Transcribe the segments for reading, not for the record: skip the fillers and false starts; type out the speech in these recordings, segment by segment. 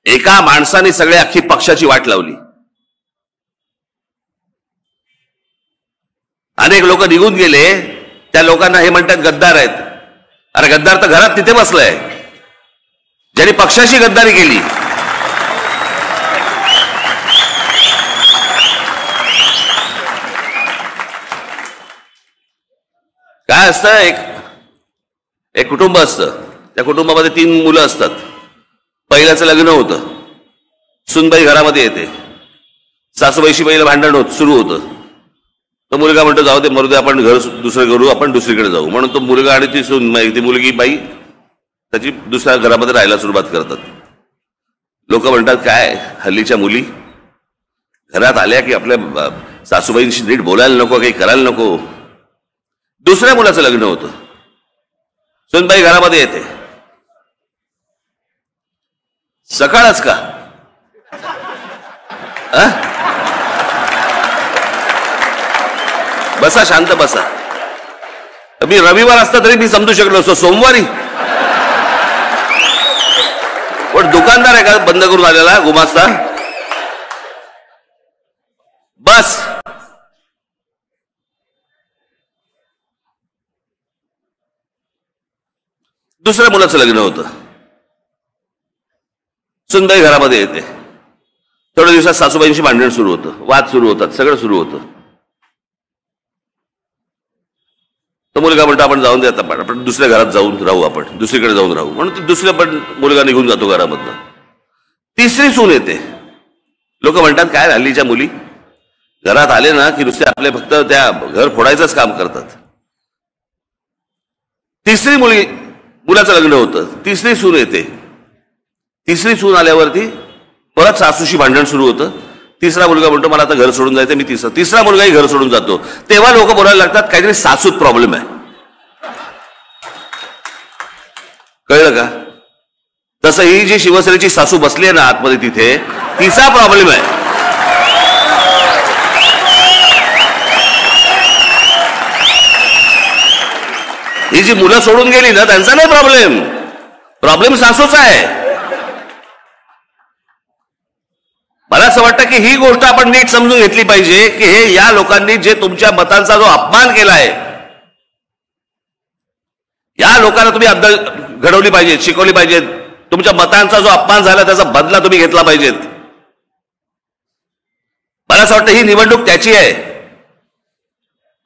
एका माणसाने सगळे अख्खी पक्षाची वाट लावली. अनेक लोक निघून गेले. त्या लोकांना हे म्हणतात गद्दार आहेत. अरे गद्दार तर घरात तिथे बसलाय ज्यांनी पक्षाशी गद्दारी केली. काय असतं, एक कुटुंब असतं. त्या कुटुंबामध्ये 3 मुलं असतात. पहिल्याचं लग्न होतं. सुनबाई घरामध्ये येते. सासूबाईशी पहिलं भांडण सुरू होतं. तो मुलगा म्हणतो जाऊ दे मरू दे, आपण घर दुसरं करू, आपण दुसरीकडे जाऊ. म्हणून तो मुलगा आणि ती सूनबाई, ती मुलगी बाई त्याची दुसऱ्या घरामध्ये राहायला सुरुवात करतात. लोक म्हणतात काय हल्लीच्या मुली घरात आल्या की आपल्या सासूबाईंशी नीट बोलायला नको, काही करायला नको. दुसऱ्या मुलाचं लग्न होतं. सुनबाई घरामध्ये येते. सकाळच का बसा, शांत बसा. मी रविवार असता तरी मी समजू शकलो असतो. सोमवारी पण दुकानदार आहे का बंद करून आलेला गुमास्ता? बस दुसऱ्या मुलाचं लग्न होतं. सुनबाई घरामध्ये येते. थोड्या दिवसात सासूबाईंशी भांडण सुरू होतं, वाद सुरू होतात, सगळं सुरू होतं. तो मुलगा म्हणतो आपण जाऊन दे, आता आपण दुसऱ्या घरात जाऊन राहू, आपण दुसरीकडे जाऊन राहू. म्हणून दुसरा पण मुलगा निघून जातो घरामधनं. तिसरी सून येते. लोक म्हणतात काय हल्लीच्या मुली घरात आले ना की नुसते आपले फक्त त्या घर फोडायचंच काम करतात. तिसरी मुलाचं लग्न होतं. तिसरी सून येते. तिसरी सून आल्यावरती परत सासूशी भांडण सुरू होतं. तिसरा मुलगा म्हणतो मला आता घर सोडून जायचं. मी तिसरा मुलगाही घर सोडून जातो. तेव्हा लोक बोलायला लागतात काहीतरी सासूत प्रॉब्लेम आहे. कळलं का? तसं ही जी शिवसेनेची सासू बसली आहे ना आतमध्ये, तिथे तिचा प्रॉब्लेम आहे. ही जी मुलं सोडून गेली ना त्यांचा नाही प्रॉब्लेम सासूचा आहे. मला असं वाटतं की ही गोष्ट आपण नीट समजून घेतली पाहिजे की हे या लोकांनी जे तुमच्या मतांचा जो अपमान केलाय, या लोकांना तुम्ही अद्दल घडवली पाहिजे, शिकवली पाहिजे. तुमच्या मतांचा जो अपमान झाला त्याचा बदला तुम्ही घेतला पाहिजेत. मला असं वाटतं ही निवडणूक त्याची आहे.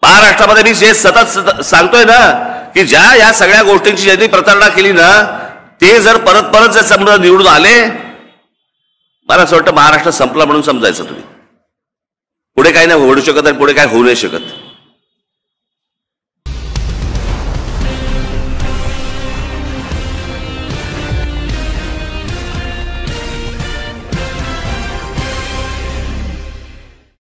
महाराष्ट्रामध्ये मी जे सतत सांगतोय ना की ज्या या सगळ्या गोष्टींची ज्यांनी प्रतारणा केली ना ते जर परत जर समजा निवडून आले, मला असं वाटतं महाराष्ट्र संपला म्हणून समजायचं तुम्ही. पुढे काय नाही होऊ शकत आणि पुढे काय होऊ नाही शकत.